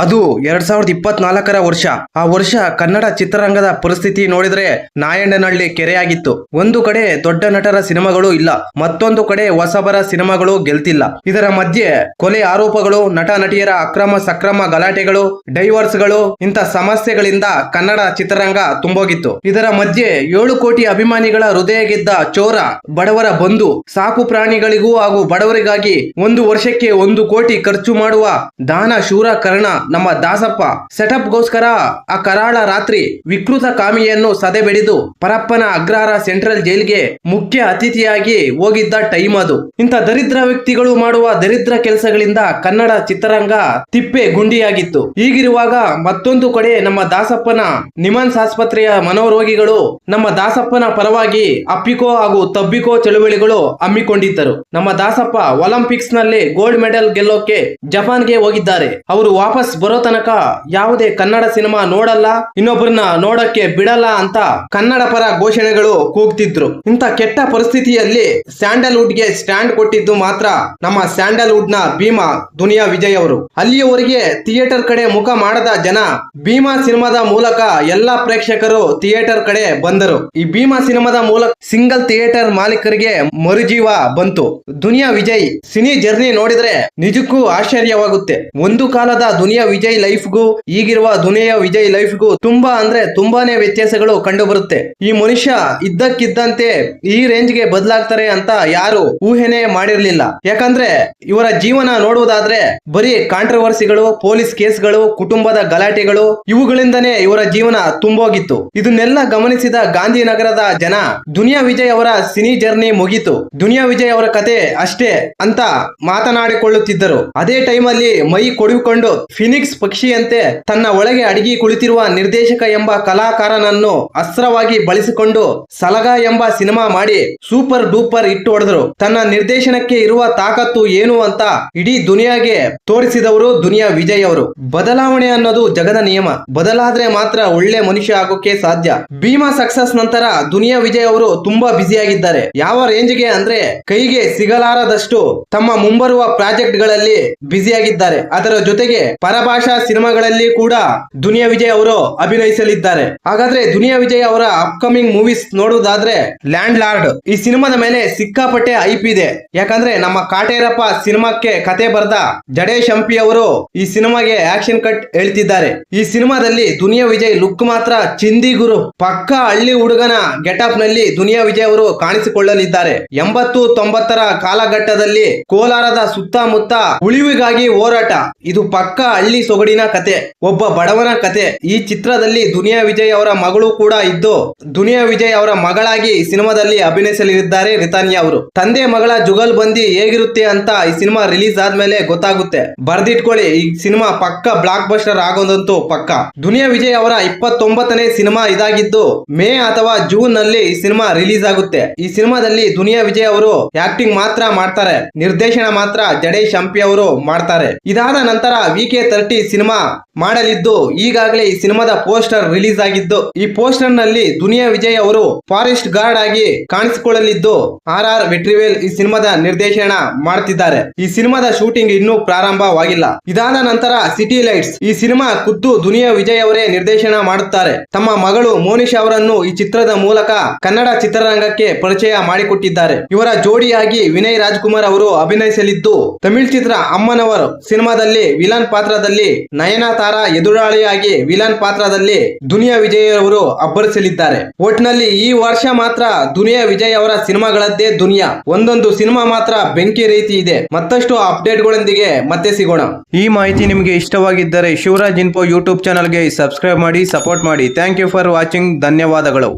ಅದು 2024ರ ವರ್ಷ. ಆ ವರ್ಷ ಕನ್ನಡ ಚಿತ್ರರಂಗದ ಪರಿಸ್ಥಿತಿ ನೋಡಿದ್ರೆ ನಾಯಂಡನಹಳ್ಳಿ ಕೆರೆಯಾಗಿತ್ತು. ಒಂದು ಕಡೆ ದೊಡ್ಡ ನಟರ ಸಿನಿಮಾಗಳು ಇಲ್ಲ, ಮತ್ತೊಂದು ಕಡೆ ಹೊಸಬರ ಸಿನಿಮಾಗಳು ಗೆಲ್ತಿಲ್ಲ. ಇದರ ಮಧ್ಯೆ ಕೊಲೆ ಆರೋಪಗಳು, ನಟ ನಟಿಯರ ಅಕ್ರಮ ಸಕ್ರಮ ಗಲಾಟೆಗಳು, ಡೈವರ್ಸ್ಗಳು, ಇಂಥ ಸಮಸ್ಯೆಗಳಿಂದ ಕನ್ನಡ ಚಿತ್ರರಂಗ ತುಂಬೋಗಿತ್ತು. ಇದರ ಮಧ್ಯೆ 7 ಕೋಟಿ ಅಭಿಮಾನಿಗಳ ಹೃದಯ ಗೆದ್ದ ಚೋರ, ಬಡವರ ಬಂಧು, ಸಾಕು ಪ್ರಾಣಿಗಳಿಗೂ ಹಾಗೂ ಬಡವರಿಗಾಗಿ 1 ವರ್ಷಕ್ಕೆ 1 ಕೋಟಿ ಖರ್ಚು ಮಾಡುವ ದಾನ ಶೂರ ಕರ್ಣ ನಮ್ಮ ದಾಸಪ್ಪ ಸೆಟಪ್ಗೋಸ್ಕರ ಆ ಕರಾಳ ರಾತ್ರಿ ವಿಕೃತ ಕಾಮಿಯನ್ನು ಸದೆಬೆಡಿದು ಪರಪ್ಪನ ಅಗ್ರಹಾರ ಸೆಂಟ್ರಲ್ ಜೈಲ್ಗೆ ಮುಖ್ಯ ಅತಿಥಿಯಾಗಿ ಹೋಗಿದ್ದ ಟೈಮ್ ಅದು. ಇಂಥ ದರಿದ್ರ ವ್ಯಕ್ತಿಗಳು ಮಾಡುವ ದರಿದ್ರ ಕೆಲಸಗಳಿಂದ ಕನ್ನಡ ಚಿತ್ರರಂಗ ತಿಪ್ಪೆ ಗುಂಡಿಯಾಗಿತ್ತು. ಹೀಗಿರುವಾಗ ಮತ್ತೊಂದು ಕಡೆ ನಮ್ಮ ದಾಸಪ್ಪನ ನಿಮನ್ಸ್ ಆಸ್ಪತ್ರೆಯ ಮನೋರೋಗಿಗಳು ನಮ್ಮ ದಾಸಪ್ಪನ ಪರವಾಗಿ ಅಪ್ಪಿಕೋ ಹಾಗೂ ತಬ್ಬಿಕೋ ಚಳುವಳಿಗಳು ಹಮ್ಮಿಕೊಂಡಿದ್ದರು. ನಮ್ಮ ದಾಸಪ್ಪ ಒಲಿಂಪಿಕ್ಸ್ ನಲ್ಲಿ ಗೋಲ್ಡ್ ಮೆಡಲ್ ಗೆಲ್ಲೋಕೆ ಜಪಾನ್ಗೆ ಹೋಗಿದ್ದಾರೆ. ಅವರು ವಾಪಸ್ ಬರೋ ತನಕ ಯಾವುದೇ ಕನ್ನಡ ಸಿನಿಮಾ ನೋಡಲ್ಲ, ಇನ್ನೊಬ್ಬರನ್ನ ನೋಡಕ್ಕೆ ಬಿಡಲ್ಲ ಅಂತ ಕನ್ನಡ ಪರ ಘೋಷಣೆಗಳು ಕೂಗ್ತಿದ್ರು. ಇಂಥ ಕೆಟ್ಟ ಪರಿಸ್ಥಿತಿಯಲ್ಲಿ ಸ್ಯಾಂಡಲ್ವುಡ್ ಗೆ ಸ್ಟ್ಯಾಂಡ್ ಕೊಟ್ಟಿದ್ದು ಮಾತ್ರ ನಮ್ಮ ಸ್ಯಾಂಡಲ್ವುಡ್ ನ ಭೀಮಾ ದುನಿಯಾ ವಿಜಯ್ ಅವರು. ಅಲ್ಲಿಯವರೆಗೆ ಥಿಯೇಟರ್ ಕಡೆ ಮುಖ ಮಾಡದ ಜನ ಭೀಮಾ ಸಿನಿಮಾದ ಮೂಲಕ ಎಲ್ಲಾ ಪ್ರೇಕ್ಷಕರು ಥಿಯೇಟರ್ ಕಡೆ ಬಂದರು. ಈ ಭೀಮಾ ಸಿನಿಮಾದ ಮೂಲಕ ಸಿಂಗಲ್ ಥಿಯೇಟರ್ ಮಾಲೀಕರಿಗೆ ಮರುಜೀವ ಬಂತು. ದುನಿಯಾ ವಿಜಯ್ ಸಿನಿ ಜರ್ನಿ ನೋಡಿದ್ರೆ ನಿಜಕ್ಕೂ ಆಶ್ಚರ್ಯವಾಗುತ್ತೆ. ಒಂದು ಕಾಲದ ದುನಿಯಾ ವಿಜಯ್ ಲೈಫ್ಗೂ ಈಗಿರುವ ದುನಿಯಾ ವಿಜಯ್ ಲೈಫ್ಗೂ ತುಂಬಾನೇ ವ್ಯತ್ಯಾಸಗಳು ಕಂಡು ಬರುತ್ತೆ. ಈ ಮನುಷ್ಯ ಇದ್ದಕ್ಕಿದ್ದಂತೆ ಈ ರೇಂಜ್ಗೆ ಬದಲಾಗ್ತಾರೆ ಅಂತ ಯಾರು ಊಹೆನೆ ಮಾಡಿರ್ಲಿಲ್ಲ. ಯಾಕಂದ್ರೆ ಇವರ ಜೀವನ ನೋಡುವುದಾದ್ರೆ ಬರೀ ಕಾಂಟ್ರವರ್ಸಿಗಳು, ಪೊಲೀಸ್ ಕೇಸ್ಗಳು, ಕುಟುಂಬದ ಗಲಾಟೆಗಳು ಇವುಗಳಿಂದನೇ ಇವರ ಜೀವನ ತುಂಬೋಗಿತ್ತು. ಇದನ್ನೆಲ್ಲ ಗಮನಿಸಿದ ಗಾಂಧಿನಗರದ ಜನ ದುನಿಯಾ ವಿಜಯ್ ಅವರ ಸಿನಿ ಜರ್ನಿ ಮುಗೀತು, ದುನಿಯಾ ವಿಜಯ್ ಅವರ ಕತೆ ಅಷ್ಟೇ ಅಂತ ಮಾತನಾಡಿಕೊಳ್ಳುತ್ತಿದ್ದರು. ಅದೇ ಟೈಮಲ್ಲಿ ಮೈ ಕೊಡಿಕೊಂಡು ಫಿನಿಕ್ಸ್ ಪಕ್ಷಿಯಂತೆ ತನ್ನ ಒಳಗೆ ಅಡಗಿ ಕುಳಿತಿರುವ ನಿರ್ದೇಶಕ ಎಂಬ ಕಲಾಕಾರನನ್ನು ಅಸ್ತ್ರವಾಗಿ ಬಳಸಿಕೊಂಡು ಸಲಗ ಎಂಬ ಸಿನಿಮಾ ಮಾಡಿ ಸೂಪರ್ ಡೂಪರ್ ಹಿಟ್ ಹೊಡೆದ್ರು. ತನ್ನ ನಿರ್ದೇಶನಕ್ಕೆ ಇರುವ ತಾಕತ್ತು ಏನು ಅಂತ ಇಡೀ ದುನಿಯಾಗೆ ತೋರಿಸಿದವರು ದುನಿಯಾ ವಿಜಯ್ ಅವರು. ಬದಲಾವಣೆ ಅನ್ನೋದು ಜಗದ ನಿಯಮ, ಬದಲಾದ್ರೆ ಮಾತ್ರ ಒಳ್ಳೆ ಮನುಷ್ಯ ಆಗೋಕೆ ಸಾಧ್ಯ. ಭೀಮಾ ಸಕ್ಸಸ್ ನಂತರ ದುನಿಯಾ ವಿಜಯ್ ಅವರು ತುಂಬಾ ಬ್ಯುಸಿಯಾಗಿದ್ದಾರೆ. ಯಾವ ರೇಂಜ್ಗೆ ಅಂದ್ರೆ ಕೈಗೆ ಸಿಗಲಾರದಷ್ಟು ತಮ್ಮ ಮುಂಬರುವ ಪ್ರಾಜೆಕ್ಟ್ ಗಳಲ್ಲಿ ಬ್ಯುಸಿಯಾಗಿದ್ದಾರೆ. ಅದರ ಜೊತೆಗೆ ಪರಭಾಷಾ ಸಿನಿಮಾಗಳಲ್ಲಿ ಕೂಡ ದುನಿಯಾ ವಿಜಯ್ ಅವರು ಅಭಿನಯಿಸಲಿದ್ದಾರೆ. ಹಾಗಾದ್ರೆ ದುನಿಯಾ ವಿಜಯ್ ಅವರ ಅಪ್ಕಮಿಂಗ್ ಮೂವೀಸ್ ನೋಡುವುದಾದ್ರೆ ಲ್ಯಾಂಡ್ ಲಾರ್ಡ್ ಈ ಸಿನಿಮಾದ ಮೇಲೆ ಸಿಕ್ಕಾಪಟ್ಟೆ ಐಪ್ ಇದೆ. ಯಾಕಂದ್ರೆ ನಮ್ಮ ಕಾಟೇರಪ್ಪ ಸಿನಿಮಾಕ್ಕೆ ಕತೆ ಬರೆದ ಜಡೇಶ್ ಹಂಪಿ ಅವರು ಈ ಸಿನಿಮಾಗೆ ಆಕ್ಷನ್ ಕಟ್ ಹೇಳ್ತಿದ್ದಾರೆ. ಈ ಸಿನಿಮಾದಲ್ಲಿ ದುನಿಯಾ ವಿಜಯ್ ಲುಕ್ ಮಾತ್ರ ಚಿಂದಿ ಗುರು, ಪಕ್ಕ ಹಳ್ಳಿ ಹುಡುಗನ ಗೆಟಪ್ ನಲ್ಲಿ ದುನಿಯಾ ವಿಜಯ್ ಅವರು ಕಾಣಿಸಿಕೊಳ್ಳಲಿದ್ದಾರೆ. 80-90ರ ಕಾಲಘಟ್ಟದಲ್ಲಿ ಕೋಲಾರದ ಸುತ್ತಮುತ್ತ ಉಳಿವಿಗಾಗಿ ಹೋರಾಟ, ಇದು ಪಕ್ಕ ಹಳ್ಳಿ ಸೊಗಡಿನ ಕತೆ, ಒಬ್ಬ ಬಡವನ ಕತೆ. ಈ ಚಿತ್ರದಲ್ಲಿ ದುನಿಯಾ ವಿಜಯ್ ಅವರ ಮಗಳು ಕೂಡ ಇದ್ದು ದುನಿಯಾ ವಿಜಯ್ ಅವರ ಮಗಳಾಗಿ ಈ ಸಿನಿಮಾದಲ್ಲಿ ಅಭಿನಯಿಸಲಿದ್ದಾರೆ ರಿತಾನ್ಯಾ ಅವರು. ತಂದೆ ಮಗಳ ಜುಗಲ್ ಬಂದಿ ಹೇಗಿರುತ್ತೆ ಅಂತ ಈ ಸಿನಿಮಾ ರಿಲೀಸ್ ಆದ್ಮೇಲೆ ಗೊತ್ತಾಗುತ್ತೆ. ಬರ್ದಿಟ್ಕೊಳ್ಳಿ, ಈ ಸಿನಿಮಾ ಪಕ್ಕ ಬ್ಲಾಕ್ ಬಸ್ಟರ್ ಆಗೋದಂತೂ ಪಕ್ಕ. ದುನಿಯಾ ವಿಜಯ್ ಅವರ 29ನೇ ಸಿನಿಮಾ ಇದಾಗಿದ್ದು ಮೇ ಅಥವಾ ಜೂನ್ ನಲ್ಲಿ ಈ ಸಿನಿಮಾ ರಿಲೀಸ್ ಆಗುತ್ತೆ. ಈ ಸಿನಿಮಾದಲ್ಲಿ ದುನಿಯಾ ವಿಜಯ್ ಅವರು ಆಕ್ಟಿಂಗ್ ಮಾತ್ರ ಮಾಡ್ತಾರೆ, ನಿರ್ದೇಶನ ಮಾತ್ರ ಜಡೇಶ್ ಹಂಪಿ ಅವರು ಮಾಡ್ತಾರೆ. ಇದಾದ ನಂತರ VK30 ಸಿನಿಮಾ ಮಾಡಲಿದ್ದು ಈಗಾಗಲೇ ಈ ಸಿನಿಮಾದ ಪೋಸ್ಟರ್ ರಿಲೀಸ್ ಆಗಿದ್ದು ಈ ಪೋಸ್ಟರ್ ನಲ್ಲಿ ದುನಿಯಾ ವಿಜಯ್ ಅವರು ಫಾರೆಸ್ಟ್ ಗಾರ್ಡ್ ಆಗಿ ಕಾಣಿಸಿಕೊಳ್ಳಲಿದ್ದು RR ವೆಟ್ರಿವೇಲ್ ಈ ಸಿನಿಮಾದ ನಿರ್ದೇಶನ ಮಾಡ್ತಿದ್ದಾರೆ. ಈ ಸಿನಿಮಾದ ಶೂಟಿಂಗ್ ಇನ್ನೂ ಪ್ರಾರಂಭವಾಗಿಲ್ಲ. ಇದಾದ ನಂತರ ಸಿಟಿ ಲೈಟ್ಸ್ ಈ ಸಿನಿಮಾ ಖುದ್ದು ದುನಿಯಾ ವಿಜಯ್ ಅವರೇ ನಿರ್ದೇಶನ ಮಾಡುತ್ತಾರೆ. ತಮ್ಮ ಮಗಳು ಮೋನಿಶಾ ಅವರನ್ನು ಈ ಚಿತ್ರದ ಮೂಲಕ ಕನ್ನಡ ಚಿತ್ರರಂಗಕ್ಕೆ ಪರಿಚಯ ಮಾಡಿಕೊಟ್ಟಿದ್ದಾರೆ. ಇವರ ಜೋಡಿಯಾಗಿ ವಿನಯ್ ರಾಜ್ಕುಮಾರ್ ಅವರು ಅಭಿನಯಿಸಲಿದ್ದು ತಮಿಳ್ ಚಿತ್ರ ಅಮ್ಮನವರು ಸಿನಿಮಾದಲ್ಲಿ ವಿಲನ್ ಪಾತ್ರದಲ್ಲಿ ನಯನತಾರಾ ಎದುರಾಳಿಯಾಗಿ ವಿಲನ್ ಪಾತ್ರದಲ್ಲಿ ದುನಿಯಾ ವಿಜಯ್ ಅವರು ಅಬ್ಬರಿಸಲಿದ್ದಾರೆ. ಒಟ್ನಲ್ಲಿ ಈ ವರ್ಷ ಮಾತ್ರ ದುನಿಯಾ ವಿಜಯ್ ಅವರ ಸಿನಿಮಾಗಳದ್ದೇ ದುನಿಯಾ. ಒಂದೊಂದು ಸಿನಿಮಾ ಮಾತ್ರ ಬೆಂಕಿ ರೀತಿ ಇದೆ. ಮತ್ತಷ್ಟು ಅಪ್ಡೇಟ್ಗಳೊಂದಿಗೆ ಮತ್ತೆ ಸಿಗೋಣ. ಈ ಮಾಹಿತಿ ನಿಮಗೆ ಇಷ್ಟವಾಗಿದ್ದರೆ ಶಿವರಾಜ್ ಇನ್ಫೋ ಯೂಟ್ಯೂಬ್ ಚಾನಲ್ಗೆ ಸಬ್ಸ್ಕ್ರೈಬ್ ಮಾಡಿ, ಸಪೋರ್ಟ್ ಮಾಡಿ. Thank you for watching. ಧನ್ಯವಾದಗಳು.